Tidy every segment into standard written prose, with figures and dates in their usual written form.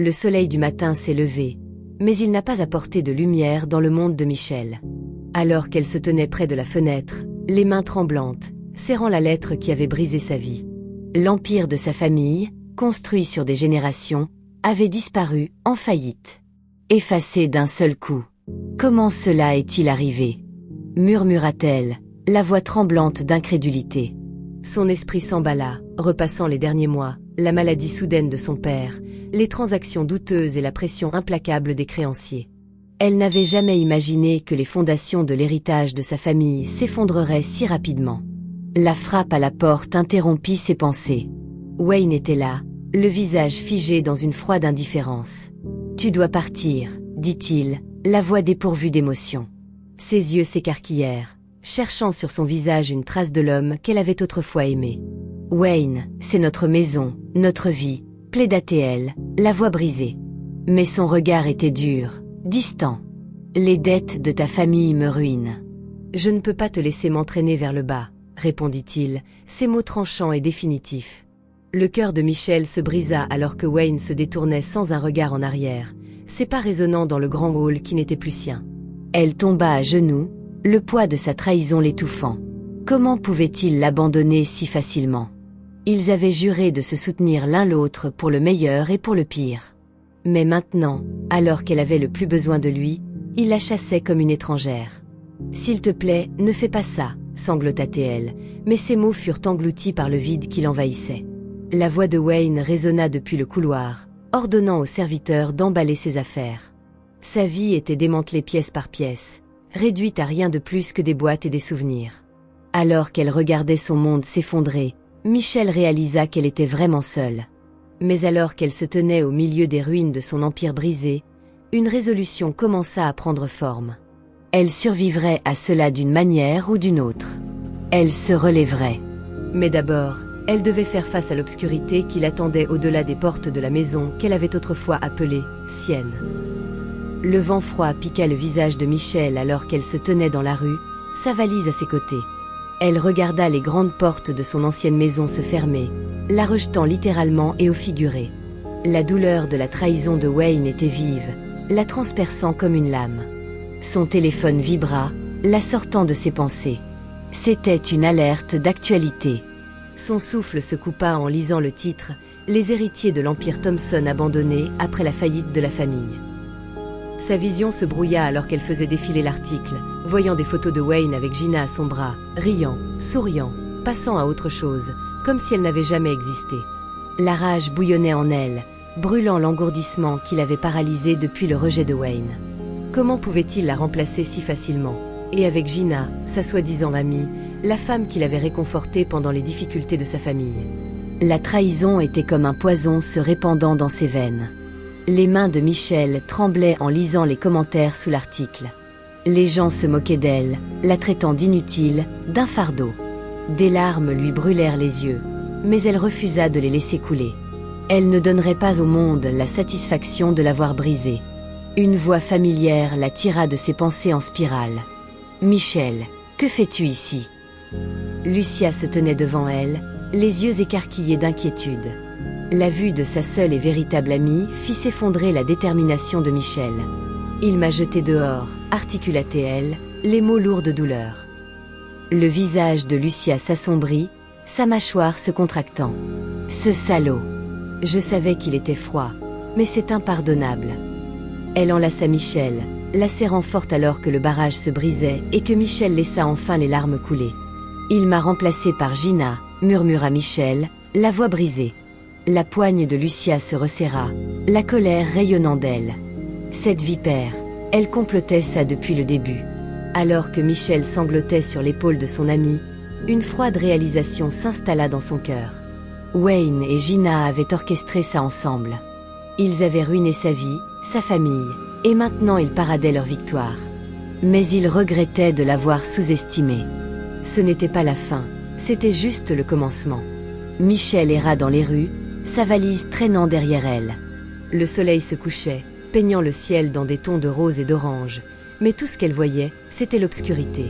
Le soleil du matin s'est levé, mais il n'a pas apporté de lumière dans le monde de Michel. Alors qu'elle se tenait près de la fenêtre, les mains tremblantes, serrant la lettre qui avait brisé sa vie. L'empire de sa famille, construit sur des générations, avait disparu, en faillite. Effacé d'un seul coup. Comment cela est-il arrivé? Murmura-t-elle, la voix tremblante d'incrédulité. Son esprit s'emballa, repassant les derniers mois, la maladie soudaine de son père, les transactions douteuses et la pression implacable des créanciers. Elle n'avait jamais imaginé que les fondations de l'héritage de sa famille s'effondreraient si rapidement. La frappe à la porte interrompit ses pensées. Wayne était là, le visage figé dans une froide indifférence. « Tu dois partir, dit-il, la voix dépourvue d'émotion. » Ses yeux s'écarquillèrent, cherchant sur son visage une trace de l'homme qu'elle avait autrefois aimé. « Wayne, c'est notre maison, notre vie, » plaida-t-elle, la voix brisée. Mais son regard était dur, distant. « Les dettes de ta famille me ruinent. Je ne peux pas te laisser m'entraîner vers le bas, » répondit-il, ses mots tranchants et définitifs. Le cœur de Michel se brisa alors que Wayne se détournait sans un regard en arrière, ses pas résonnant dans le grand hall qui n'était plus sien. Elle tomba à genoux, le poids de sa trahison l'étouffant. Comment pouvait-il l'abandonner si facilement? Ils avaient juré de se soutenir l'un l'autre pour le meilleur et pour le pire. Mais maintenant, alors qu'elle avait le plus besoin de lui, il la chassait comme une étrangère. « S'il te plaît, ne fais pas ça », sanglota-t-elle, mais ses mots furent engloutis par le vide qui l'envahissait. La voix de Wayne résonna depuis le couloir, ordonnant au serviteur d'emballer ses affaires. Sa vie était démantelée pièce par pièce, réduite à rien de plus que des boîtes et des souvenirs. Alors qu'elle regardait son monde s'effondrer, Michel réalisa qu'elle était vraiment seule. Mais alors qu'elle se tenait au milieu des ruines de son empire brisé, une résolution commença à prendre forme. Elle survivrait à cela d'une manière ou d'une autre. Elle se relèverait. Mais d'abord, elle devait faire face à l'obscurité qui l'attendait au-delà des portes de la maison qu'elle avait autrefois appelée sienne. Le vent froid piqua le visage de Michel alors qu'elle se tenait dans la rue, sa valise à ses côtés. Elle regarda les grandes portes de son ancienne maison se fermer, la rejetant littéralement et au figuré. La douleur de la trahison de Wayne était vive, la transperçant comme une lame. Son téléphone vibra, la sortant de ses pensées. C'était une alerte d'actualité. Son souffle se coupa en lisant le titre « Les héritiers de l'Empire Thompson abandonnés après la faillite de la famille ». Sa vision se brouilla alors qu'elle faisait défiler l'article, voyant des photos de Wayne avec Gina à son bras, riant, souriant, passant à autre chose, comme si elle n'avait jamais existé. La rage bouillonnait en elle, brûlant l'engourdissement qui l'avait paralysée depuis le rejet de Wayne. Comment pouvait-il la remplacer si facilement? Et avec Gina, sa soi-disant amie, la femme qui l'avait réconforté pendant les difficultés de sa famille. La trahison était comme un poison se répandant dans ses veines. Les mains de Michel tremblaient en lisant les commentaires sous l'article. Les gens se moquaient d'elle, la traitant d'inutile, d'un fardeau. Des larmes lui brûlèrent les yeux, mais elle refusa de les laisser couler. Elle ne donnerait pas au monde la satisfaction de l'avoir brisé. Une voix familière la tira de ses pensées en spirale. « Michel, que fais-tu ici ?» Lucia se tenait devant elle, les yeux écarquillés d'inquiétude. La vue de sa seule et véritable amie fit s'effondrer la détermination de Michel. « Il m'a jeté dehors », articula-t-elle, les mots lourds de douleur. Le visage de Lucia s'assombrit, sa mâchoire se contractant. « Ce salaud ! Je savais qu'il était froid, mais c'est impardonnable. » Elle enlaça Michel, la serrant forte alors que le barrage se brisait et que Michel laissa enfin les larmes couler. « Il m'a remplacé par Gina », murmura Michel, la voix brisée. La poigne de Lucia se resserra, la colère rayonnant d'elle. Cette vipère, elle complotait ça depuis le début. Alors que Michel sanglotait sur l'épaule de son ami, une froide réalisation s'installa dans son cœur. Wayne et Gina avaient orchestré ça ensemble. Ils avaient ruiné sa vie, sa famille, et maintenant ils paradaient leur victoire. Mais ils regrettaient de l'avoir sous-estimée. Ce n'était pas la fin, c'était juste le commencement. Michel erra dans les rues, sa valise traînant derrière elle. Le soleil se couchait, peignant le ciel dans des tons de rose et d'orange, mais tout ce qu'elle voyait, c'était l'obscurité.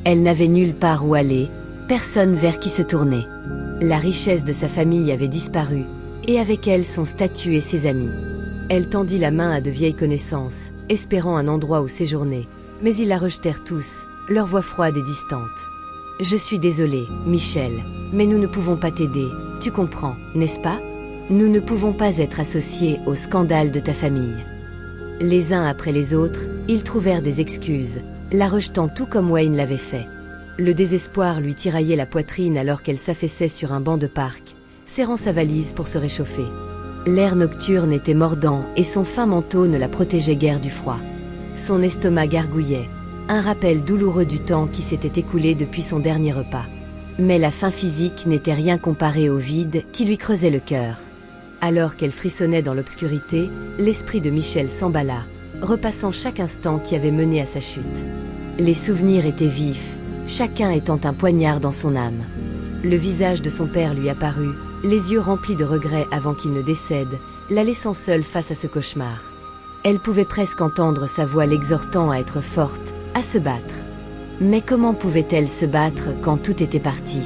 Elle n'avait nulle part où aller, personne vers qui se tourner. La richesse de sa famille avait disparu, et avec elle son statut et ses amis. Elle tendit la main à de vieilles connaissances, espérant un endroit où séjourner. Mais ils la rejetèrent tous, leur voix froide et distante. « Je suis désolée, Michel, mais nous ne pouvons pas t'aider, tu comprends, n'est-ce pas? Nous ne pouvons pas être associés au scandale de ta famille. » Les uns après les autres, ils trouvèrent des excuses, la rejetant tout comme Wayne l'avait fait. Le désespoir lui tiraillait la poitrine alors qu'elle s'affaissait sur un banc de parc, serrant sa valise pour se réchauffer. L'air nocturne était mordant et son fin manteau ne la protégeait guère du froid. Son estomac gargouillait, un rappel douloureux du temps qui s'était écoulé depuis son dernier repas. Mais la faim physique n'était rien comparée au vide qui lui creusait le cœur. Alors qu'elle frissonnait dans l'obscurité, l'esprit de Michel s'emballa, repassant chaque instant qui avait mené à sa chute. Les souvenirs étaient vifs, chacun étant un poignard dans son âme. Le visage de son père lui apparut, les yeux remplis de regrets avant qu'il ne décède, la laissant seule face à ce cauchemar. Elle pouvait presque entendre sa voix l'exhortant à être forte, à se battre. Mais comment pouvait-elle se battre quand tout était parti?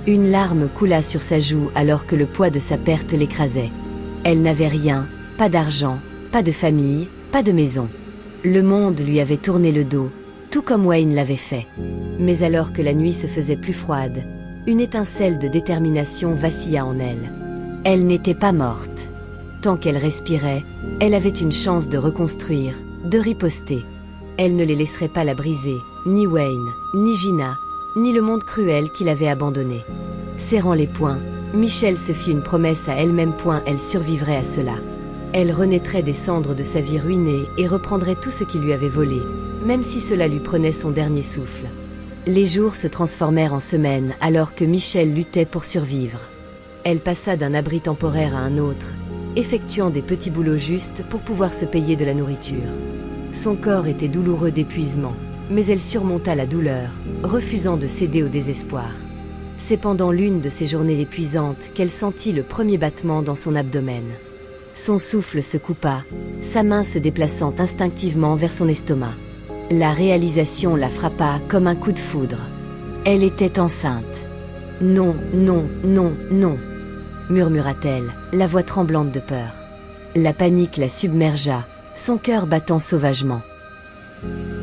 Une larme coula sur sa joue alors que le poids de sa perte l'écrasait. Elle n'avait rien, pas d'argent, pas de famille, pas de maison. Le monde lui avait tourné le dos, tout comme Wayne l'avait fait. Mais alors que la nuit se faisait plus froide, une étincelle de détermination vacilla en elle. Elle n'était pas morte. Tant qu'elle respirait, elle avait une chance de reconstruire, de riposter. Elle ne les laisserait pas la briser, ni Wayne, ni Gina, ni le monde cruel qui l'avait abandonnée. Serrant les poings, Michel se fit une promesse à elle-même. Elle survivrait à cela. Elle renaîtrait des cendres de sa vie ruinée et reprendrait tout ce qui lui avait volé, même si cela lui prenait son dernier souffle. Les jours se transformèrent en semaines alors que Michel luttait pour survivre. Elle passa d'un abri temporaire à un autre, effectuant des petits boulots justes pour pouvoir se payer de la nourriture. Son corps était douloureux d'épuisement, mais elle surmonta la douleur, refusant de céder au désespoir. C'est pendant l'une de ces journées épuisantes qu'elle sentit le premier battement dans son abdomen. Son souffle se coupa, sa main se déplaçant instinctivement vers son estomac. La réalisation la frappa comme un coup de foudre. Elle était enceinte. « Non, non, non, non !» murmura-t-elle, la voix tremblante de peur. La panique la submergea, son cœur battant sauvagement.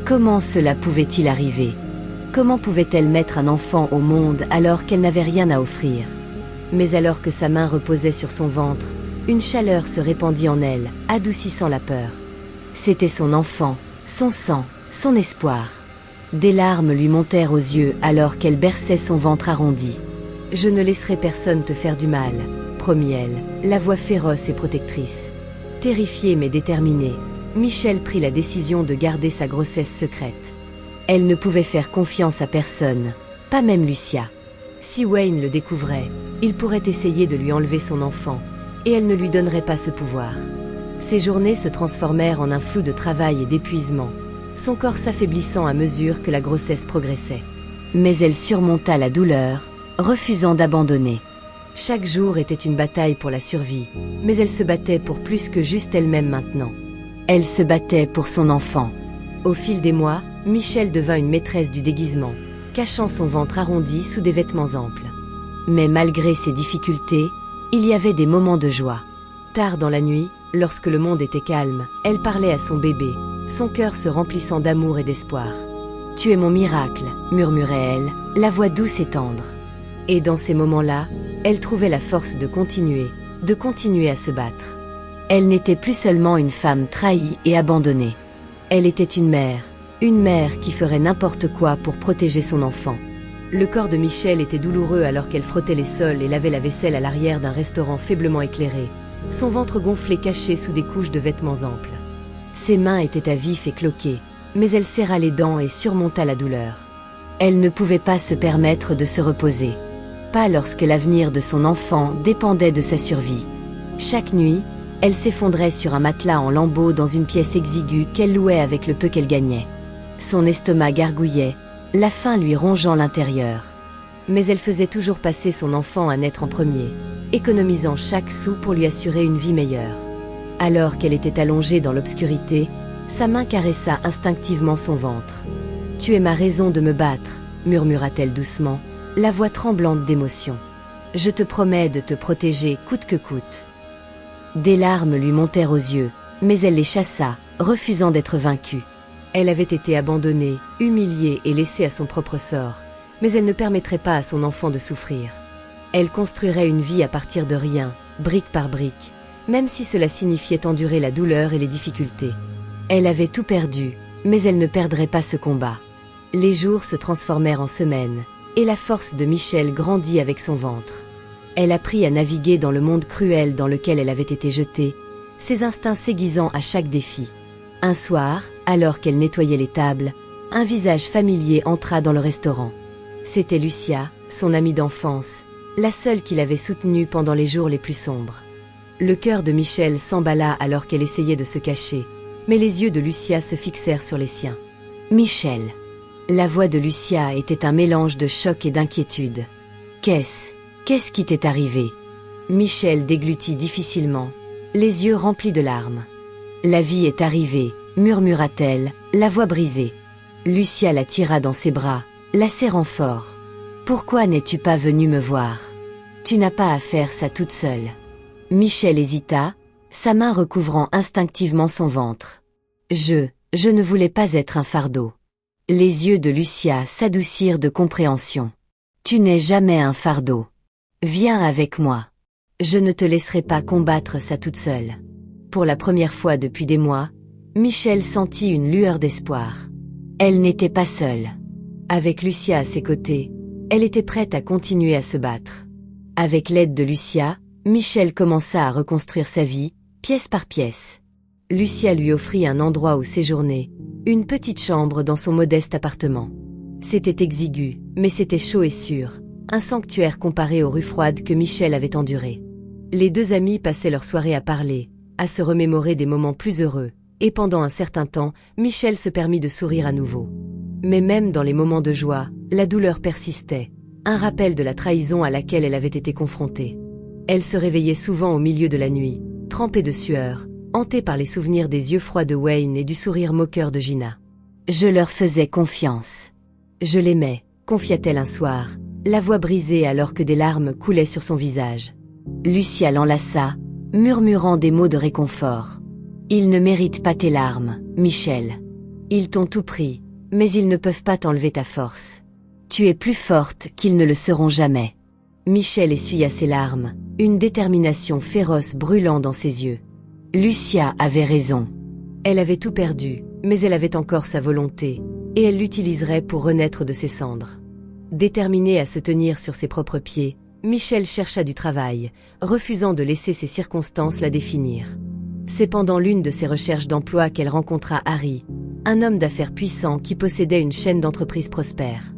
Comment cela pouvait-il arriver? Comment pouvait-elle mettre un enfant au monde alors qu'elle n'avait rien à offrir? Mais alors que sa main reposait sur son ventre, une chaleur se répandit en elle, adoucissant la peur. C'était son enfant, son sang, son espoir. Des larmes lui montèrent aux yeux alors qu'elle berçait son ventre arrondi. « Je ne laisserai personne te faire du mal », promit-elle, la voix féroce et protectrice. Terrifiée mais déterminée, Michel prit la décision de garder sa grossesse secrète. Elle ne pouvait faire confiance à personne, pas même Lucia. Si Wayne le découvrait, il pourrait essayer de lui enlever son enfant, et elle ne lui donnerait pas ce pouvoir. Ses journées se transformèrent en un flou de travail et d'épuisement, son corps s'affaiblissant à mesure que la grossesse progressait. Mais elle surmonta la douleur, refusant d'abandonner. Chaque jour était une bataille pour la survie, mais elle se battait pour plus que juste elle-même maintenant. Elle se battait pour son enfant. Au fil des mois, Michel devint une maîtresse du déguisement, cachant son ventre arrondi sous des vêtements amples. Mais malgré ces difficultés, il y avait des moments de joie. Tard dans la nuit, lorsque le monde était calme, elle parlait à son bébé, son cœur se remplissant d'amour et d'espoir. « Tu es mon miracle », murmurait-elle, la voix douce et tendre. Et dans ces moments-là, elle trouvait la force de continuer à se battre. Elle n'était plus seulement une femme trahie et abandonnée. Elle était une mère qui ferait n'importe quoi pour protéger son enfant. Le corps de Michel était douloureux alors qu'elle frottait les sols et lavait la vaisselle à l'arrière d'un restaurant faiblement éclairé, son ventre gonflé caché sous des couches de vêtements amples. Ses mains étaient à vif et cloquées, mais elle serra les dents et surmonta la douleur. Elle ne pouvait pas se permettre de se reposer. Pas lorsque l'avenir de son enfant dépendait de sa survie. Chaque nuit, elle s'effondrait sur un matelas en lambeaux dans une pièce exiguë qu'elle louait avec le peu qu'elle gagnait. Son estomac gargouillait, la faim lui rongeant l'intérieur. Mais elle faisait toujours passer son enfant à naître en premier, économisant chaque sou pour lui assurer une vie meilleure. Alors qu'elle était allongée dans l'obscurité, sa main caressa instinctivement son ventre. « Tu es ma raison de me battre », murmura-t-elle doucement, la voix tremblante d'émotion. « Je te promets de te protéger coûte que coûte. » Des larmes lui montèrent aux yeux, mais elle les chassa, refusant d'être vaincue. Elle avait été abandonnée, humiliée et laissée à son propre sort, mais elle ne permettrait pas à son enfant de souffrir. Elle construirait une vie à partir de rien, brique par brique, même si cela signifiait endurer la douleur et les difficultés. Elle avait tout perdu, mais elle ne perdrait pas ce combat. Les jours se transformèrent en semaines, et la force de Michel grandit avec son ventre. Elle apprit à naviguer dans le monde cruel dans lequel elle avait été jetée, ses instincts s'aiguisant à chaque défi. Un soir, alors qu'elle nettoyait les tables, un visage familier entra dans le restaurant. C'était Lucia, son amie d'enfance, la seule qui l'avait soutenue pendant les jours les plus sombres. Le cœur de Michel s'emballa alors qu'elle essayait de se cacher, mais les yeux de Lucia se fixèrent sur les siens. « Michel !» La voix de Lucia était un mélange de choc et d'inquiétude. « Qu'est-ce qui t'est arrivé ?» Michel déglutit difficilement, les yeux remplis de larmes. « La vie est arrivée », murmura-t-elle, la voix brisée. Lucia la tira dans ses bras, la serrant fort. « Pourquoi n'es-tu pas venue me voir ? Tu n'as pas à faire ça toute seule. » Michel hésita, sa main recouvrant instinctivement son ventre. « Je ne voulais pas être un fardeau. » Les yeux de Lucia s'adoucirent de compréhension. « Tu n'es jamais un fardeau. Viens avec moi. Je ne te laisserai pas combattre ça toute seule. » Pour la première fois depuis des mois, Michel sentit une lueur d'espoir. Elle n'était pas seule. Avec Lucia à ses côtés, elle était prête à continuer à se battre. Avec l'aide de Lucia, Michel commença à reconstruire sa vie, pièce par pièce. Lucia lui offrit un endroit où séjourner, une petite chambre dans son modeste appartement. C'était exigu, mais c'était chaud et sûr, un sanctuaire comparé aux rues froides que Michel avait endurées. Les deux amis passaient leur soirée à parler, à se remémorer des moments plus heureux, et pendant un certain temps, Michel se permit de sourire à nouveau. Mais même dans les moments de joie, la douleur persistait, un rappel de la trahison à laquelle elle avait été confrontée. Elle se réveillait souvent au milieu de la nuit, trempée de sueur, hantée par les souvenirs des yeux froids de Wayne et du sourire moqueur de Gina. « Je leur faisais confiance. Je l'aimais », confia-t-elle un soir, la voix brisée alors que des larmes coulaient sur son visage. Lucia l'enlaça, murmurant des mots de réconfort. « Ils ne méritent pas tes larmes, Michel. Ils t'ont tout pris, mais ils ne peuvent pas t'enlever ta force. Tu es plus forte qu'ils ne le seront jamais. » Michel essuya ses larmes, une détermination féroce brûlant dans ses yeux. Lucia avait raison. Elle avait tout perdu, mais elle avait encore sa volonté, et elle l'utiliserait pour renaître de ses cendres. Déterminée à se tenir sur ses propres pieds, Michel chercha du travail, refusant de laisser ses circonstances la définir. C'est pendant l'une de ses recherches d'emploi qu'elle rencontra Harry, un homme d'affaires puissant qui possédait une chaîne d'entreprises prospère.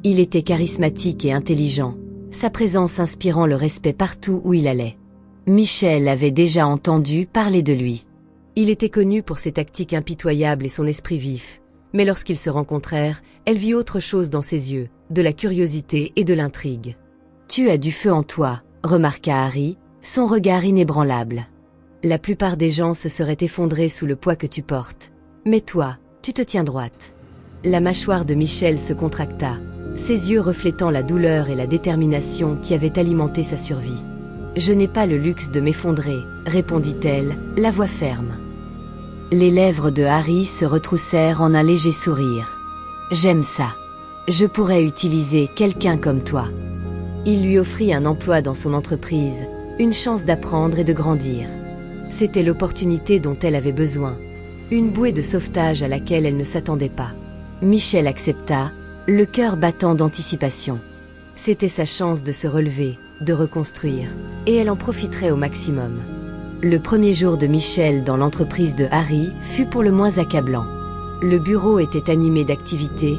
Il était charismatique et intelligent, sa présence inspirant le respect partout où il allait. Michel avait déjà entendu parler de lui. Il était connu pour ses tactiques impitoyables et son esprit vif, mais lorsqu'ils se rencontrèrent, elle vit autre chose dans ses yeux, de la curiosité et de l'intrigue. « Tu as du feu en toi », remarqua Harry, son regard inébranlable. « La plupart des gens se seraient effondrés sous le poids que tu portes, mais toi, tu te tiens droite. » La mâchoire de Michel se contracta, ses yeux reflétant la douleur et la détermination qui avaient alimenté sa survie. « Je n'ai pas le luxe de m'effondrer, » répondit-elle, la voix ferme. Les lèvres de Harry se retroussèrent en un léger sourire. « J'aime ça. Je pourrais utiliser quelqu'un comme toi. » Il lui offrit un emploi dans son entreprise, une chance d'apprendre et de grandir. C'était l'opportunité dont elle avait besoin, une bouée de sauvetage à laquelle elle ne s'attendait pas. Michel accepta, le cœur battant d'anticipation. C'était sa chance de se relever, de reconstruire, et elle en profiterait au maximum. Le premier jour de Michel dans l'entreprise de Harry fut pour le moins accablant. Le bureau était animé d'activité,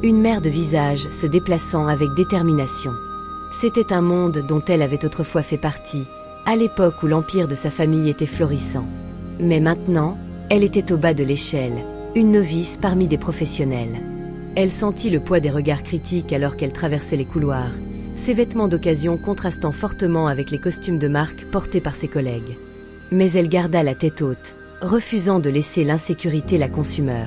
une mer de visages se déplaçant avec détermination. C'était un monde dont elle avait autrefois fait partie, à l'époque où l'empire de sa famille était florissant. Mais maintenant, elle était au bas de l'échelle, une novice parmi des professionnels. Elle sentit le poids des regards critiques alors qu'elle traversait les couloirs, ses vêtements d'occasion contrastant fortement avec les costumes de marque portés par ses collègues. Mais elle garda la tête haute, refusant de laisser l'insécurité la consumer.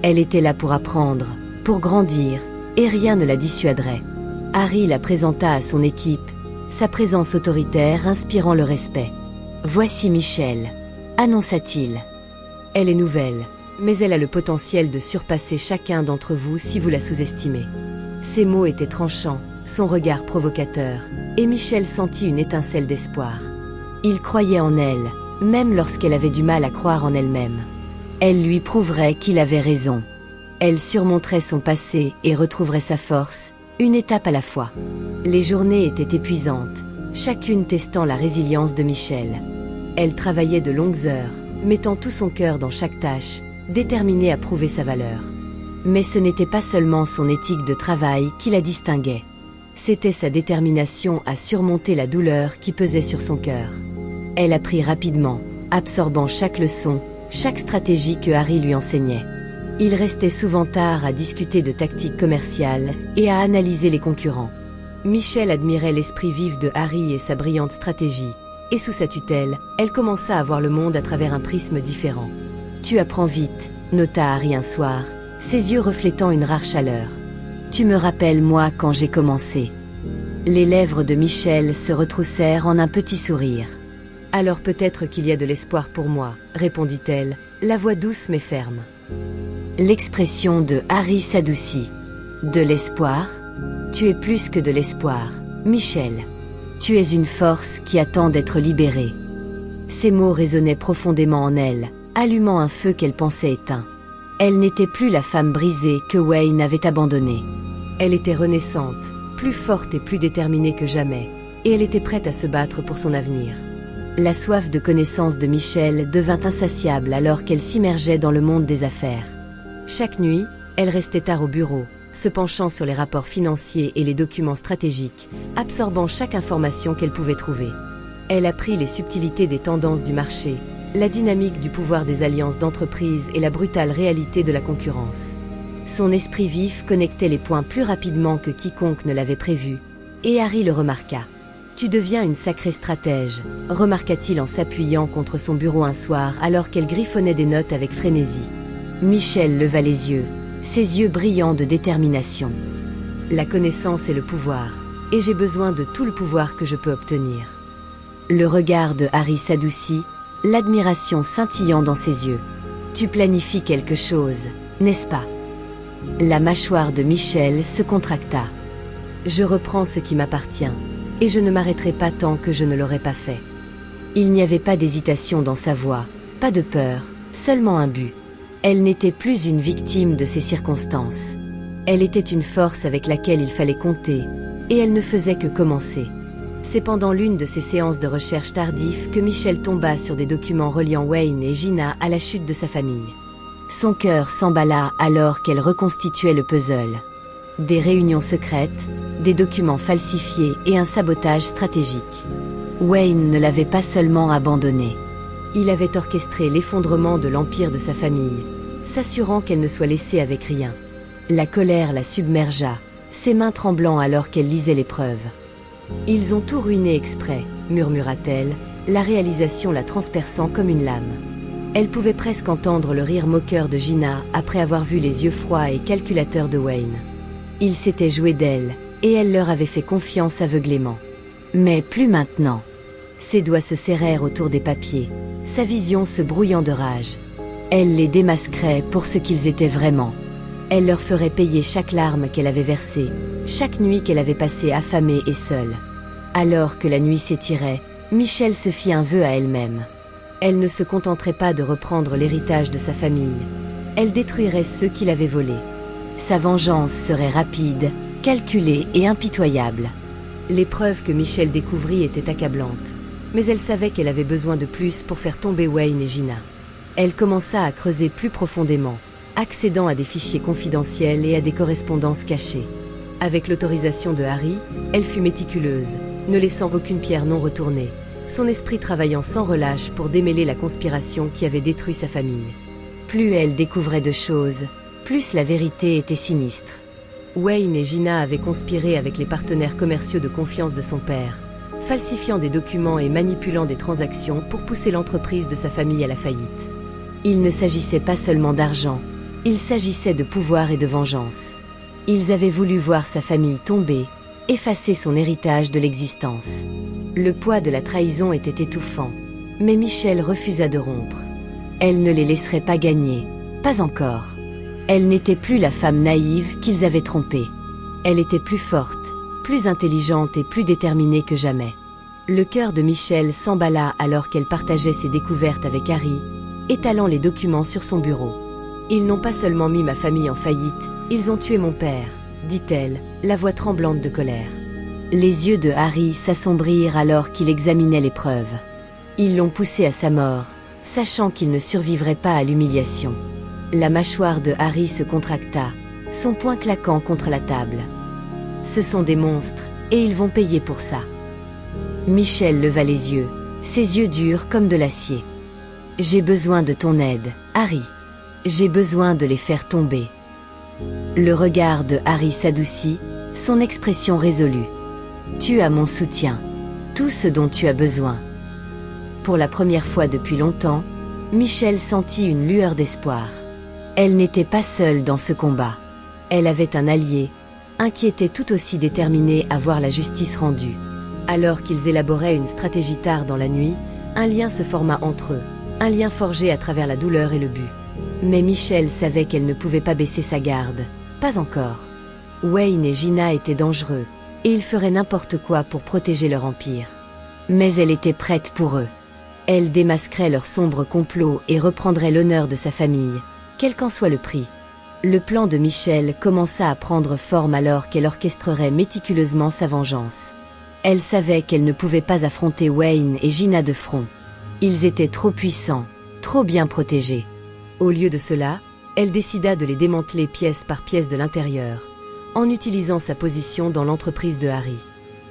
Elle était là pour apprendre, pour grandir, et rien ne la dissuaderait. Harry la présenta à son équipe, sa présence autoritaire inspirant le respect. Voici Michel, annonça-t-il. Elle est nouvelle, mais elle a le potentiel de surpasser chacun d'entre vous si vous la sous-estimez. Ses mots étaient tranchants, son regard provocateur, et Michel sentit une étincelle d'espoir. Il croyait en elle, même lorsqu'elle avait du mal à croire en elle-même. Elle lui prouverait qu'il avait raison. Elle surmonterait son passé et retrouverait sa force, une étape à la fois. Les journées étaient épuisantes, chacune testant la résilience de Michel. Elle travaillait de longues heures, mettant tout son cœur dans chaque tâche, déterminée à prouver sa valeur. Mais ce n'était pas seulement son éthique de travail qui la distinguait. C'était sa détermination à surmonter la douleur qui pesait sur son cœur. Elle apprit rapidement, absorbant chaque leçon, chaque stratégie que Harry lui enseignait. Il restait souvent tard à discuter de tactiques commerciales et à analyser les concurrents. Michel admirait l'esprit vif de Harry et sa brillante stratégie, et sous sa tutelle, elle commença à voir le monde à travers un prisme différent. « Tu apprends vite », nota Harry un soir, ses yeux reflétant une rare chaleur. « Tu me rappelles moi quand j'ai commencé. » Les lèvres de Michel se retroussèrent en un petit sourire. « Alors peut-être qu'il y a de l'espoir pour moi, » répondit-elle, la voix douce mais ferme. L'expression de Harry s'adoucit. « De l'espoir ? Tu es plus que de l'espoir, Michel. Tu es une force qui attend d'être libérée. » Ces mots résonnaient profondément en elle, allumant un feu qu'elle pensait éteint. Elle n'était plus la femme brisée que Wayne avait abandonnée. Elle était renaissante, plus forte et plus déterminée que jamais, et elle était prête à se battre pour son avenir. La soif de connaissance de Michel devint insatiable alors qu'elle s'immergeait dans le monde des affaires. Chaque nuit, elle restait tard au bureau, se penchant sur les rapports financiers et les documents stratégiques, absorbant chaque information qu'elle pouvait trouver. Elle apprit les subtilités des tendances du marché, la dynamique du pouvoir des alliances d'entreprise et la brutale réalité de la concurrence. Son esprit vif connectait les points plus rapidement que quiconque ne l'avait prévu, et Harry le remarqua. « Tu deviens une sacrée stratège », remarqua-t-il en s'appuyant contre son bureau un soir alors qu'elle griffonnait des notes avec frénésie. Michel leva les yeux, ses yeux brillants de détermination. « La connaissance est le pouvoir, et j'ai besoin de tout le pouvoir que je peux obtenir. » Le regard de Harry s'adoucit, l'admiration scintillant dans ses yeux. « Tu planifies quelque chose, n'est-ce pas ?» La mâchoire de Michel se contracta. « Je reprends ce qui m'appartient, et je ne m'arrêterai pas tant que je ne l'aurai pas fait. » Il n'y avait pas d'hésitation dans sa voix, pas de peur, seulement un but. Elle n'était plus une victime de ses circonstances. Elle était une force avec laquelle il fallait compter, et elle ne faisait que commencer. C'est pendant l'une de ces séances de recherche tardives que Michel tomba sur des documents reliant Wayne et Gina à la chute de sa famille. Son cœur s'emballa alors qu'elle reconstituait le puzzle. Des réunions secrètes, des documents falsifiés et un sabotage stratégique. Wayne ne l'avait pas seulement abandonnée. Il avait orchestré l'effondrement de l'empire de sa famille, s'assurant qu'elle ne soit laissée avec rien. La colère la submergea, ses mains tremblant alors qu'elle lisait les preuves. « Ils ont tout ruiné exprès », murmura-t-elle, la réalisation la transperçant comme une lame. Elle pouvait presque entendre le rire moqueur de Gina après avoir vu les yeux froids et calculateurs de Wayne. Il s'était joué d'elle, et elle leur avait fait confiance aveuglément. Mais plus maintenant. Ses doigts se serrèrent autour des papiers, sa vision se brouillant de rage. Elle les démasquerait pour ce qu'ils étaient vraiment. Elle leur ferait payer chaque larme qu'elle avait versée, chaque nuit qu'elle avait passée affamée et seule. Alors que la nuit s'étirait, Michel se fit un vœu à elle-même. Elle ne se contenterait pas de reprendre l'héritage de sa famille. Elle détruirait ceux qui l'avaient volé. Sa vengeance serait rapide, calculée et impitoyable. Les preuves que Michel découvrit étaient accablantes, mais elle savait qu'elle avait besoin de plus pour faire tomber Wayne et Gina. Elle commença à creuser plus profondément, accédant à des fichiers confidentiels et à des correspondances cachées. Avec l'autorisation de Harry, elle fut méticuleuse, ne laissant aucune pierre non retournée, son esprit travaillant sans relâche pour démêler la conspiration qui avait détruit sa famille. Plus elle découvrait de choses, plus la vérité était sinistre. Wayne et Gina avaient conspiré avec les partenaires commerciaux de confiance de son père, falsifiant des documents et manipulant des transactions pour pousser l'entreprise de sa famille à la faillite. Il ne s'agissait pas seulement d'argent, il s'agissait de pouvoir et de vengeance. Ils avaient voulu voir sa famille tomber, effacer son héritage de l'existence. Le poids de la trahison était étouffant, mais Michel refusa de rompre. Elle ne les laisserait pas gagner, pas encore. Elle n'était plus la femme naïve qu'ils avaient trompée. Elle était plus forte, plus intelligente et plus déterminée que jamais. Le cœur de Michel s'emballa alors qu'elle partageait ses découvertes avec Harry, étalant les documents sur son bureau. « Ils n'ont pas seulement mis ma famille en faillite, ils ont tué mon père », dit-elle, la voix tremblante de colère. Les yeux de Harry s'assombrirent alors qu'il examinait les preuves. Ils l'ont poussé à sa mort, sachant qu'il ne survivrait pas à l'humiliation. La mâchoire de Harry se contracta, son poing claquant contre la table. Ce sont des monstres, et ils vont payer pour ça. Michel leva les yeux, ses yeux durs comme de l'acier. « J'ai besoin de ton aide, Harry. J'ai besoin de les faire tomber. » Le regard de Harry s'adoucit, son expression résolue. « Tu as mon soutien, tout ce dont tu as besoin. » Pour la première fois depuis longtemps, Michel sentit une lueur d'espoir. Elle n'était pas seule dans ce combat. Elle avait un allié, un qui était tout aussi déterminé à voir la justice rendue. Alors qu'ils élaboraient une stratégie tard dans la nuit, un lien se forma entre eux, un lien forgé à travers la douleur et le but. Mais Michel savait qu'elle ne pouvait pas baisser sa garde, pas encore. Wayne et Gina étaient dangereux, et ils feraient n'importe quoi pour protéger leur empire. Mais elle était prête pour eux. Elle démasquerait leur sombre complot et reprendrait l'honneur de sa famille, quel qu'en soit le prix. Le plan de Michel commença à prendre forme alors qu'elle orchestrerait méticuleusement sa vengeance. Elle savait qu'elle ne pouvait pas affronter Wayne et Gina de front. Ils étaient trop puissants, trop bien protégés. Au lieu de cela, elle décida de les démanteler pièce par pièce de l'intérieur, en utilisant sa position dans l'entreprise de Harry.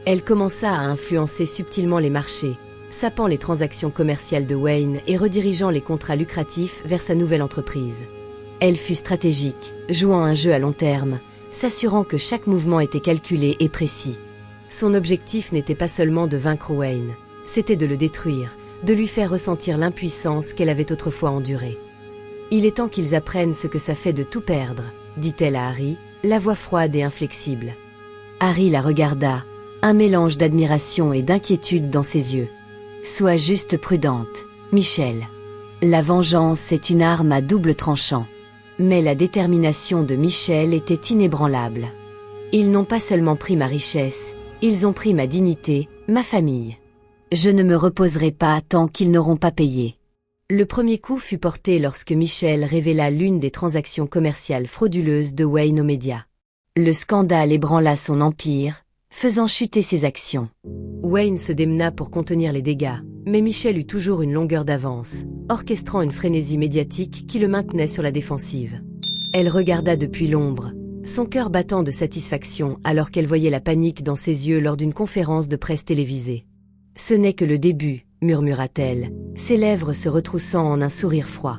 Elle commença à influencer subtilement les marchés, sapant les transactions commerciales de Wayne et redirigeant les contrats lucratifs vers sa nouvelle entreprise. Elle fut stratégique, jouant un jeu à long terme, s'assurant que chaque mouvement était calculé et précis. Son objectif n'était pas seulement de vaincre Wayne, c'était de le détruire, de lui faire ressentir l'impuissance qu'elle avait autrefois endurée. « Il est temps qu'ils apprennent ce que ça fait de tout perdre », dit-elle à Harry, la voix froide et inflexible. Harry la regarda, un mélange d'admiration et d'inquiétude dans ses yeux. « Sois juste prudente, Michel. La vengeance est une arme à double tranchant. » Mais la détermination de Michel était inébranlable. « Ils n'ont pas seulement pris ma richesse, ils ont pris ma dignité, ma famille. Je ne me reposerai pas tant qu'ils n'auront pas payé. » Le premier coup fut porté lorsque Michel révéla l'une des transactions commerciales frauduleuses de Wayne aux médias. Le scandale ébranla son empire, faisant chuter ses actions. Wayne se démena pour contenir les dégâts, mais Michel eut toujours une longueur d'avance, orchestrant une frénésie médiatique qui le maintenait sur la défensive. Elle regarda depuis l'ombre, son cœur battant de satisfaction alors qu'elle voyait la panique dans ses yeux lors d'une conférence de presse télévisée. « Ce n'est que le début », murmura-t-elle, ses lèvres se retroussant en un sourire froid.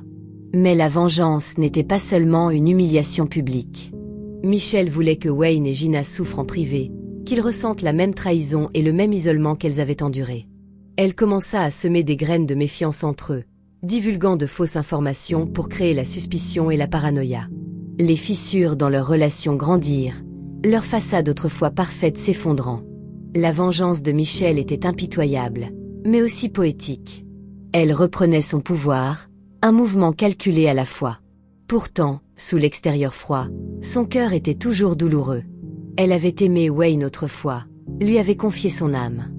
Mais la vengeance n'était pas seulement une humiliation publique. Michel voulait que Wayne et Gina souffrent en privé, qu'ils ressentent la même trahison et le même isolement qu'elles avaient enduré. Elle commença à semer des graines de méfiance entre eux, divulguant de fausses informations pour créer la suspicion et la paranoïa. Les fissures dans leur relation grandirent, leur façade autrefois parfaite s'effondrant. La vengeance de Michel était impitoyable, mais aussi poétique. Elle reprenait son pouvoir, un mouvement calculé à la fois. Pourtant, sous l'extérieur froid, son cœur était toujours douloureux. Elle avait aimé Wayne autrefois, lui avait confié son âme.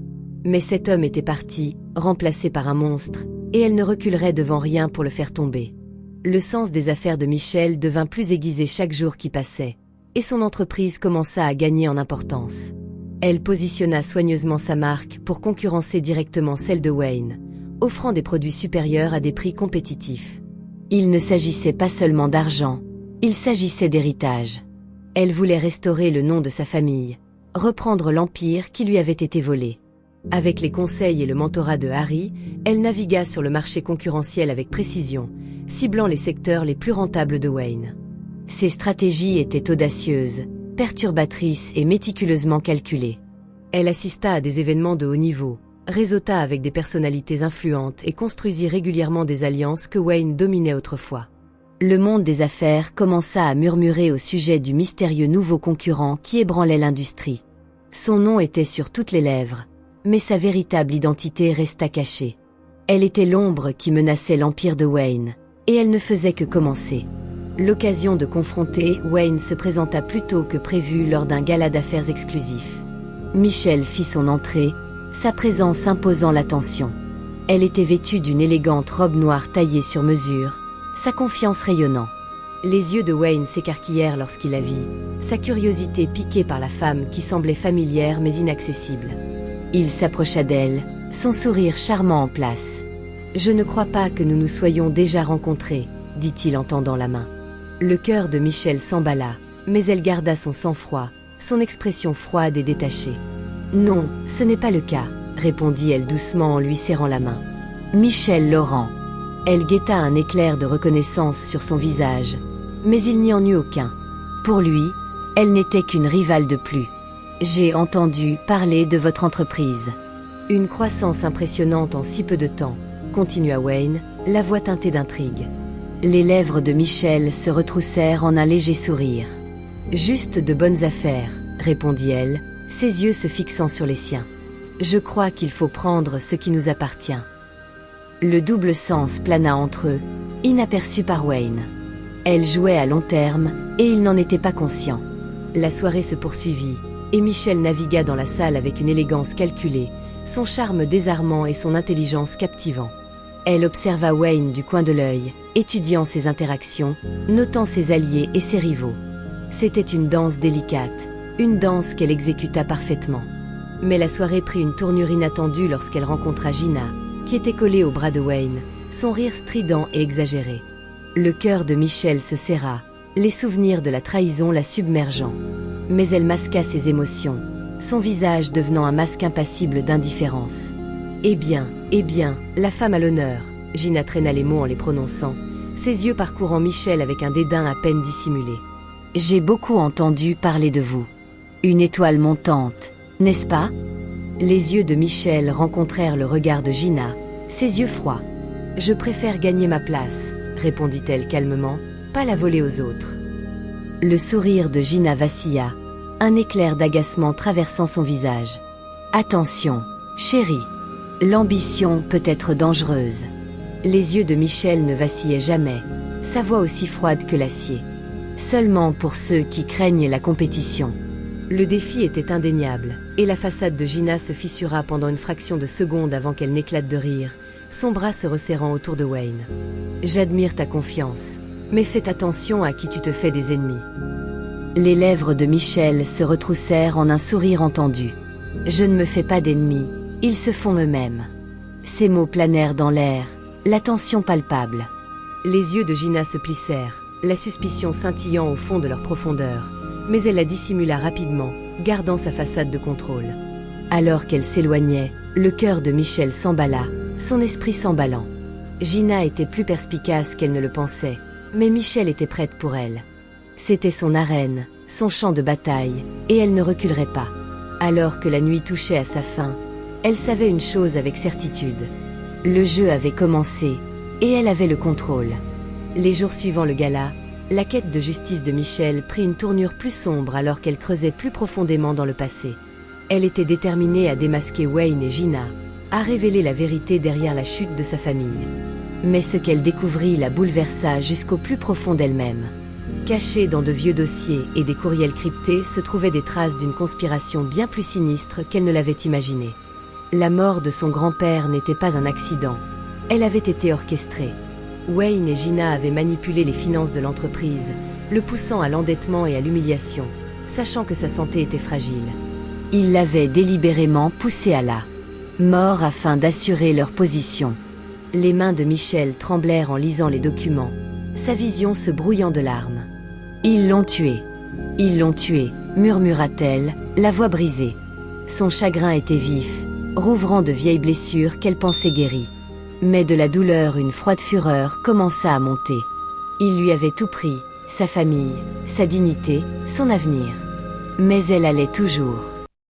Mais cet homme était parti, remplacé par un monstre, et elle ne reculerait devant rien pour le faire tomber. Le sens des affaires de Michel devint plus aiguisé chaque jour qui passait, et son entreprise commença à gagner en importance. Elle positionna soigneusement sa marque pour concurrencer directement celle de Wayne, offrant des produits supérieurs à des prix compétitifs. Il ne s'agissait pas seulement d'argent, il s'agissait d'héritage. Elle voulait restaurer le nom de sa famille, reprendre l'empire qui lui avait été volé. Avec les conseils et le mentorat de Harry, elle navigua sur le marché concurrentiel avec précision, ciblant les secteurs les plus rentables de Wayne. Ses stratégies étaient audacieuses, perturbatrices et méticuleusement calculées. Elle assista à des événements de haut niveau, réseauta avec des personnalités influentes et construisit régulièrement des alliances que Wayne dominait autrefois. Le monde des affaires commença à murmurer au sujet du mystérieux nouveau concurrent qui ébranlait l'industrie. Son nom était sur toutes les lèvres, mais sa véritable identité resta cachée. Elle était l'ombre qui menaçait l'empire de Wayne, et elle ne faisait que commencer. L'occasion de confronter Wayne se présenta plus tôt que prévu lors d'un gala d'affaires exclusif. Michelle fit son entrée, sa présence imposant l'attention. Elle était vêtue d'une élégante robe noire taillée sur mesure, sa confiance rayonnant. Les yeux de Wayne s'écarquillèrent lorsqu'il la vit, sa curiosité piquée par la femme qui semblait familière mais inaccessible. Il s'approcha d'elle, son sourire charmant en place. « Je ne crois pas que nous nous soyons déjà rencontrés, » dit-il en tendant la main. Le cœur de Michelle s'emballa, mais elle garda son sang-froid, son expression froide et détachée. « Non, ce n'est pas le cas, » répondit-elle doucement en lui serrant la main. « Michelle Laurent. » Elle guetta un éclair de reconnaissance sur son visage, mais il n'y en eut aucun. Pour lui, elle n'était qu'une rivale de plus. « J'ai entendu parler de votre entreprise. » Une croissance impressionnante en si peu de temps, continua Wayne, la voix teintée d'intrigue. Les lèvres de Michelle se retroussèrent en un léger sourire. « Juste de bonnes affaires, » répondit-elle, ses yeux se fixant sur les siens. « Je crois qu'il faut prendre ce qui nous appartient. » Le double sens plana entre eux, inaperçu par Wayne. Elle jouait à long terme, et il n'en était pas conscient. La soirée se poursuivit, et Michelle navigua dans la salle avec une élégance calculée, son charme désarmant et son intelligence captivant. Elle observa Wayne du coin de l'œil, étudiant ses interactions, notant ses alliés et ses rivaux. C'était une danse délicate, une danse qu'elle exécuta parfaitement. Mais la soirée prit une tournure inattendue lorsqu'elle rencontra Gina, qui était collée au bras de Wayne, son rire strident et exagéré. Le cœur de Michelle se serra, les souvenirs de la trahison la submergeant. Mais elle masqua ses émotions, son visage devenant un masque impassible d'indifférence. « Eh bien, la femme à l'honneur », Gina traîna les mots en les prononçant, ses yeux parcourant Michelle avec un dédain à peine dissimulé. « J'ai beaucoup entendu parler de vous. Une étoile montante, n'est-ce pas ?» Les yeux de Michelle rencontrèrent le regard de Gina, ses yeux froids. « Je préfère gagner ma place, » répondit-elle calmement, « pas la voler aux autres. » Le sourire de Gina vacilla, un éclair d'agacement traversant son visage. « Attention, chérie. L'ambition peut être dangereuse. » Les yeux de Michelle ne vacillaient jamais, sa voix aussi froide que l'acier. « Seulement pour ceux qui craignent la compétition. » Le défi était indéniable, et la façade de Gina se fissura pendant une fraction de seconde avant qu'elle n'éclate de rire, son bras se resserrant autour de Wayne. « J'admire ta confiance, mais fais attention à qui tu te fais des ennemis. » Les lèvres de Michelle se retroussèrent en un sourire entendu. « Je ne me fais pas d'ennemis, ils se font eux-mêmes. » Ces mots planèrent dans l'air, la tension palpable. Les yeux de Gina se plissèrent, la suspicion scintillant au fond de leur profondeur, mais elle la dissimula rapidement, gardant sa façade de contrôle. Alors qu'elle s'éloignait, le cœur de Michelle s'emballa, son esprit s'emballant. Gina était plus perspicace qu'elle ne le pensait, mais Michelle était prête pour elle. C'était son arène, son champ de bataille, et elle ne reculerait pas. Alors que la nuit touchait à sa fin, elle savait une chose avec certitude. Le jeu avait commencé, et elle avait le contrôle. Les jours suivant le gala, la quête de justice de Michelle prit une tournure plus sombre alors qu'elle creusait plus profondément dans le passé. Elle était déterminée à démasquer Wayne et Gina, à révéler la vérité derrière la chute de sa famille. Mais ce qu'elle découvrit la bouleversa jusqu'au plus profond d'elle-même. Cachés dans de vieux dossiers et des courriels cryptés se trouvaient des traces d'une conspiration bien plus sinistre qu'elle ne l'avait imaginée. La mort de son grand-père n'était pas un accident. Elle avait été orchestrée. Wayne et Gina avaient manipulé les finances de l'entreprise, le poussant à l'endettement et à l'humiliation, sachant que sa santé était fragile. Ils l'avaient délibérément poussé à la mort afin d'assurer leur position. Les mains de Michelle tremblèrent en lisant les documents, sa vision se brouillant de larmes. « Ils l'ont tué. Ils l'ont tué », murmura-t-elle, la voix brisée. Son chagrin était vif, rouvrant de vieilles blessures qu'elle pensait guéries. Mais de la douleur, une froide fureur commença à monter. Il lui avait tout pris, sa famille, sa dignité, son avenir. Mais elle allait toujours